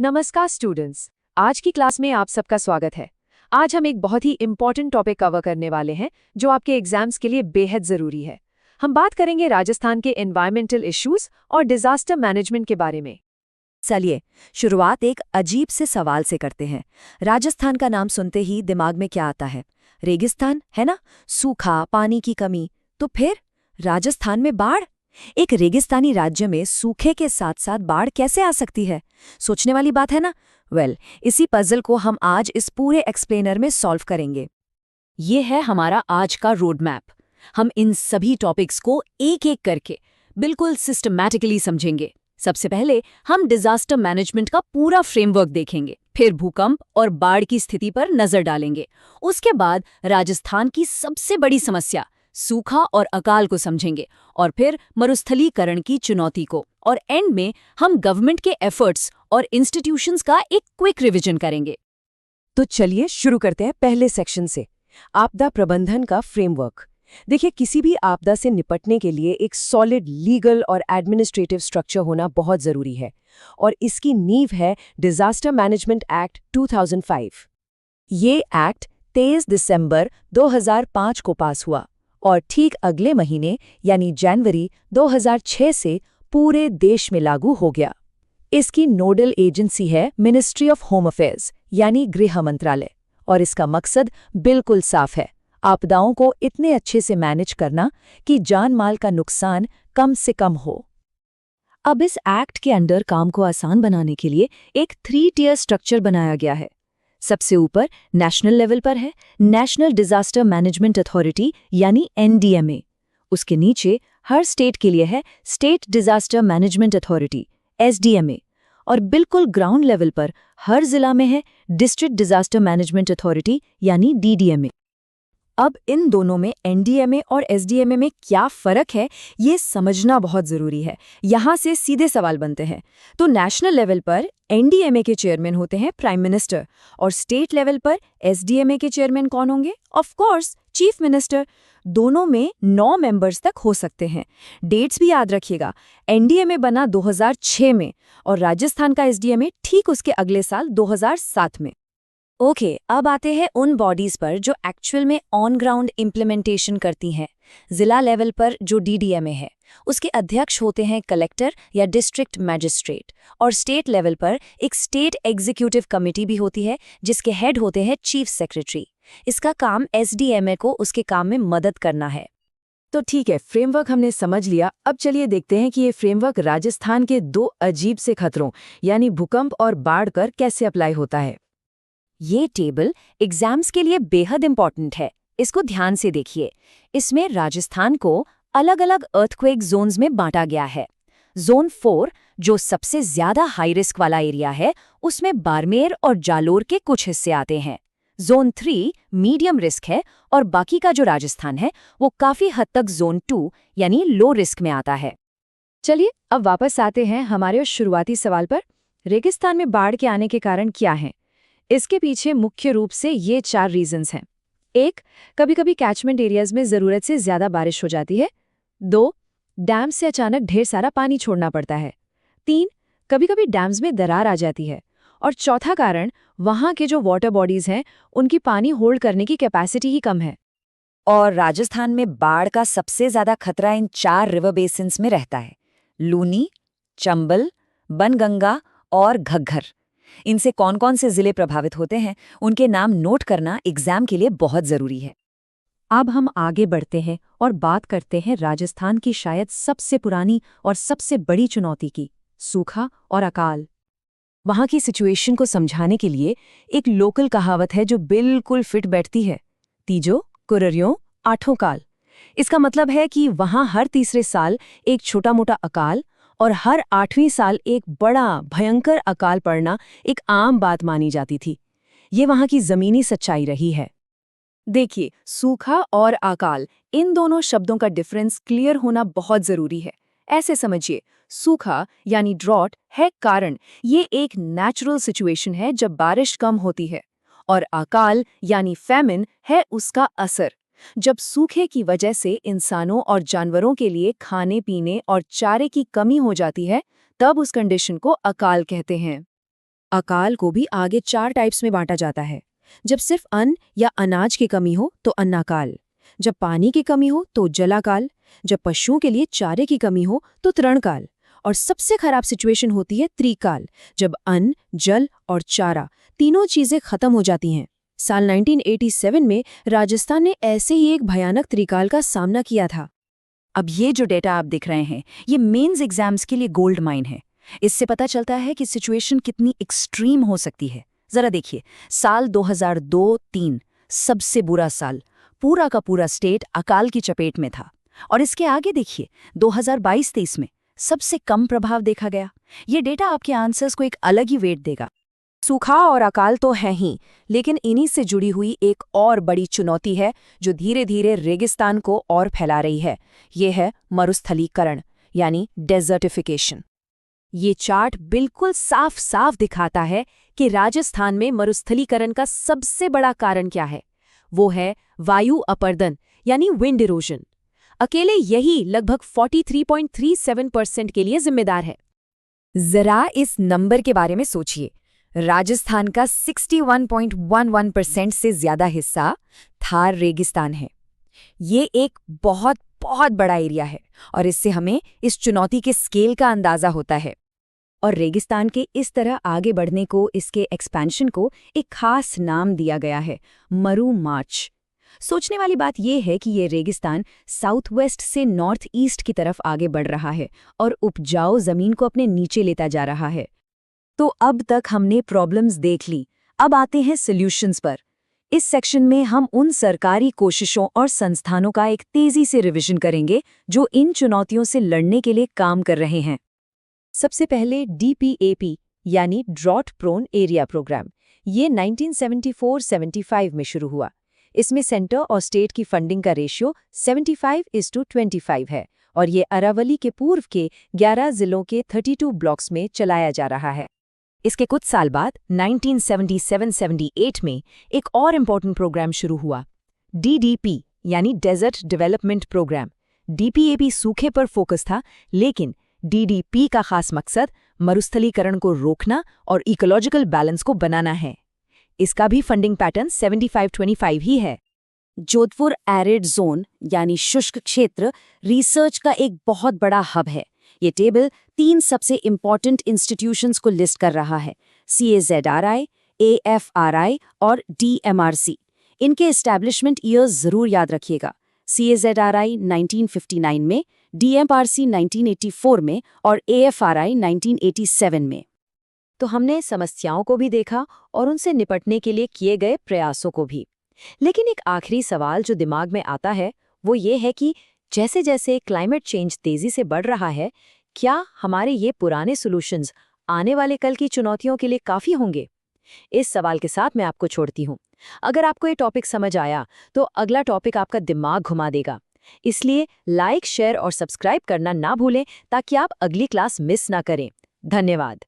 नमस्कार स्टूडेंट्स। आज की क्लास में आप सबका स्वागत है। आज हम एक बहुत ही इम्पोर्टेंट टॉपिक कवर करने वाले हैं जो आपके एग्जाम्स के लिए बेहद ज़रूरी है। हम बात करेंगे राजस्थान के एनवायरमेंटल इश्यूज और डिजास्टर मैनेजमेंट के बारे में। चलिए शुरुआत एक अजीब से सवाल से करते हैं। राजस्थान का नाम सुनते ही दिमाग में क्या आता है? रेगिस्तान, है ना? सूखा, पानी की कमी। तो फिर राजस्थान में बाढ़? एक रेगिस्तानी राज्य में सूखे के साथ साथ बाढ़ कैसे आ सकती है? सोचने वाली बात है ना? इसी पजल को हम आज इस पूरे एक्सप्लेनर में सॉल्व करेंगे। ये है हमारा आज का रोड मैप। हम इन सभी टॉपिक्स को एक एक करके बिल्कुल सिस्टमैटिकली समझेंगे। सबसे पहले हम डिजास्टर मैनेजमेंट का पूरा फ्रेमवर्क देखेंगे, फिर भूकंप और बाढ़ की स्थिति पर नजर डालेंगे। उसके बाद राजस्थान की सबसे बड़ी समस्या सूखा और अकाल को समझेंगे, और फिर मरुस्थलीकरण की चुनौती को, और एंड में हम गवर्नमेंट के एफर्ट्स और इंस्टीट्यूशंस का एक क्विक रिवीजन करेंगे। तो चलिए शुरू करते हैं पहले सेक्शन से, आपदा प्रबंधन का फ्रेमवर्क। देखिए, किसी भी आपदा से निपटने के लिए एक सॉलिड लीगल और एडमिनिस्ट्रेटिव स्ट्रक्चर होना बहुत ज़रूरी है, और इसकी नींव है डिजास्टर मैनेजमेंट एक्ट 2005। ये एक्ट 23 दिसंबर 2005 को पास हुआ और ठीक अगले महीने यानी जनवरी 2006 से पूरे देश में लागू हो गया। इसकी नोडल एजेंसी है मिनिस्ट्री ऑफ होम अफेयर्स यानी गृह मंत्रालय, और इसका मकसद बिल्कुल साफ है, आपदाओं को इतने अच्छे से मैनेज करना कि जान माल का नुकसान कम से कम हो। अब इस एक्ट के अंडर काम को आसान बनाने के लिए एक 3 टियर स्ट्रक्चर बनाया गया है। सबसे ऊपर नेशनल लेवल पर है नेशनल डिजास्टर मैनेजमेंट अथॉरिटी यानी NDMA। उसके नीचे हर स्टेट के लिए है state disaster management authority SDMA, और बिल्कुल ग्राउंड लेवल पर हर जिला में है डिस्ट्रिक्ट डिजास्टर मैनेजमेंट अथॉरिटी यानी DDMA। अब इन दोनों में NDMA और SDMA में क्या फर्क है, ये समझना बहुत जरूरी है। यहाँ से सीधे सवाल बनते हैं। तो नेशनल लेवल पर NDMA के चेयरमैन होते हैं प्राइम मिनिस्टर, और स्टेट लेवल पर SDMA के चेयरमैन कौन होंगे? Of course chief minister. दोनों में 9 मेंबर्स तक हो सकते हैं। डेट्स भी याद रखिएगा, NDMA बना 2006 में और राजस्थान का SDMA ठीक उसके अगले साल 2007 में। ओके, अब आते हैं उन बॉडीज पर जो एक्चुअल में ऑन ग्राउंड इम्प्लीमेंटेशन करती हैं। जिला लेवल पर जो DDMA है, उसके अध्यक्ष होते हैं कलेक्टर या डिस्ट्रिक्ट मैजिस्ट्रेट, और स्टेट लेवल पर एक स्टेट एग्जीक्यूटिव कमेटी भी होती है जिसके हेड होते हैं चीफ सेक्रेटरी। इसका काम SDMA को उसके काम में मदद करना है। तो ठीक है, फ्रेमवर्क हमने समझ लिया। अब चलिए देखते हैं कि ये फ्रेमवर्क राजस्थान के 2 अजीब से खतरों यानी भूकंप और बाढ़ कर कैसे अप्लाई होता है। ये टेबल एग्जाम्स के लिए बेहद इंपॉर्टेंट है, इसको ध्यान से देखिए। इसमें राजस्थान को अलग अलग अर्थक्वेक जोन्स में बांटा गया है। जोन 4 जो सबसे ज्यादा हाई रिस्क वाला एरिया है, उसमें बाड़मेर और जालोर के कुछ हिस्से आते हैं। जोन 3 मीडियम रिस्क है, और बाकी का जो राजस्थान है वो काफी हद तक जोन 2 यानी लो रिस्क में आता है। चलिए अब वापस आते हैं हमारे उस शुरुआती सवाल पर। रेगिस्तान में बाढ़ के आने के कारण क्या हैं? इसके पीछे मुख्य रूप से ये 4 रीजंस हैं। 1, कभी-कभी कैचमेंट एरियाज में ज़रूरत से ज़्यादा बारिश हो जाती है। 2, डैम से अचानक ढेर सारा पानी छोड़ना पड़ता है। 3, कभी-कभी डैम्स में दरार आ जाती है। और चौथा कारण, वहाँ के जो वाटर बॉडीज हैं उनकी पानी होल्ड करने की कैपेसिटी ही कम है। और राजस्थान में बाढ़ का सबसे ज्यादा खतरा इन 4 रिवर बेसिन्स में रहता है: लूनी, चंबल, बनगंगा और घग्गर। इनसे कौन कौन से जिले प्रभावित होते हैं, उनके नाम नोट करना एग्जाम के लिए बहुत जरूरी है। अब हम आगे बढ़ते हैं और बात करते हैं राजस्थान की शायद सबसे पुरानी और सबसे बड़ी चुनौती की, सूखा और अकाल। वहाँ की सिचुएशन को समझाने के लिए एक लोकल कहावत है जो बिल्कुल फिट बैठती है: तीजो कुररियों आठों काल। इसका मतलब है कि वहाँ हर तीसरे साल एक छोटा मोटा अकाल और हर 8वीं साल एक बड़ा भयंकर अकाल पड़ना एक आम बात मानी जाती थी। ये वहाँ की जमीनी सच्चाई रही है। देखिए, सूखा और अकाल, इन दोनों शब्दों का डिफरेंस क्लियर होना बहुत जरूरी है। ऐसे समझिए, सूखा यानी ड्रॉट है कारण, ये एक नेचुरल सिचुएशन है जब बारिश कम होती है, और अकाल यानी फैमिन है उसका असर, जब सूखे की वजह से इंसानों और जानवरों के लिए खाने पीने और चारे की कमी हो जाती है, तब उस कंडीशन को अकाल कहते हैं। अकाल को भी आगे 4 टाइप्स में बांटा जाता है। जब सिर्फ अन्न या अनाज की कमी हो तो अन्नाकाल, जब पानी की कमी हो तो जलाकाल, जब पशुओं के लिए चारे की कमी हो तो तृणकाल, और सबसे खराब सिचुएशन होती है त्रिकाल, जब अन्न, जल और चारा तीनों चीजें खत्म हो जाती हैं। साल 1987 में राजस्थान ने ऐसे ही एक भयानक त्रिकाल का सामना किया था। अब ये जो डेटा आप दिख रहे हैं, ये मेंस एग्जाम्स के लिए गोल्ड माइन है। इससे पता चलता है कि सिचुएशन कितनी एक्सट्रीम हो सकती है। जरा देखिए, साल 2002-3 सबसे बुरा साल, पूरा का पूरा स्टेट अकाल की चपेट में था। और इसके आगे देखिए, 2022-23 में सबसे कम प्रभाव देखा गया। ये डेटा आपके आंसर्स को एक अलग ही वेट देगा। सूखा और अकाल तो है ही, लेकिन इन्हीं से जुड़ी हुई एक और बड़ी चुनौती है जो धीरे धीरे रेगिस्तान को और फैला रही है। ये है मरुस्थलीकरण, यानी डेजर्टिफिकेशन। ये चार्ट बिल्कुल साफ साफ दिखाता है कि राजस्थान में मरुस्थलीकरण का सबसे बड़ा कारण क्या है। वो है वायु अपर्दन, यानी विंड इरोजन। अकेले यही लगभग 43.37% के लिए जिम्मेदार है। जरा इस नंबर के बारे में सोचिए। राजस्थान का 61.11% से ज्यादा हिस्सा थार रेगिस्तान है। ये एक बहुत बहुत बड़ा एरिया है और इससे हमें इस चुनौती के स्केल का अंदाजा होता है। और रेगिस्तान के इस तरह आगे बढ़ने को, इसके एक्सपेंशन को एक खास नाम दिया गया है, मरू मार्च। सोचने वाली बात यह है कि ये रेगिस्तान साउथ वेस्ट से नॉर्थ ईस्ट की तरफ आगे बढ़ रहा है और उपजाऊ जमीन को अपने नीचे लेता जा रहा है। तो अब तक हमने प्रॉब्लम्स देख ली, अब आते हैं सॉल्यूशंस पर। इस सेक्शन में हम उन सरकारी कोशिशों और संस्थानों का एक तेजी से रिवीजन करेंगे जो इन चुनौतियों से लड़ने के लिए काम कर रहे हैं। सबसे पहले DPAP यानी ड्रॉट प्रोन एरिया प्रोग्राम। ये 1974-75 में शुरू हुआ। इसमें सेंटर और स्टेट की फंडिंग का रेशियो 75:25 है और ये अरावली के पूर्व के 11 जिलों के 32 ब्लॉक्स में चलाया जा रहा है। इसके कुछ साल बाद 1977-78 में एक और इम्पोर्टेंट प्रोग्राम शुरू हुआ, DDP यानी डेजर्ट डेवलपमेंट प्रोग्राम। DPAP सूखे पर फोकस था, लेकिन DDP का खास मकसद मरुस्थलीकरण को रोकना और इकोलॉजिकल बैलेंस को बनाना है। इसका भी फंडिंग पैटर्न 75-25 ही है। जोधपुर एरिड जोन यानी शुष्क क्षेत्र रिसर्च का एक बहुत बड़ा हब है। ये टेबल 3 सबसे इम्पॉर्टेंट इंस्टीट्यूशंस को लिस्ट कर रहा है, CAZRI, AFRI और DMRC। इनके एस्टैब्लिशमेंट ईयर्स जरूर याद रखिएगा। CAZRI 1959 में, DMRC 1984 में और AFRI 1987 में। तो हमने समस्याओं को भी देखा और उनसे निपटने के लिए किए गए प्रयासों को भी। लेकिन एक आखिरी सवाल जो दिमाग में आता है वो ये है कि जैसे जैसे क्लाइमेट चेंज तेजी से बढ़ रहा है, क्या हमारे ये पुराने सॉल्यूशंस आने वाले कल की चुनौतियों के लिए काफ़ी होंगे? इस सवाल के साथ मैं आपको छोड़ती हूँ। अगर आपको ये टॉपिक समझ आया तो अगला टॉपिक आपका दिमाग घुमा देगा। इसलिए लाइक, शेयर और सब्सक्राइब करना ना भूलें ताकि आप अगली क्लास मिस ना करें। धन्यवाद।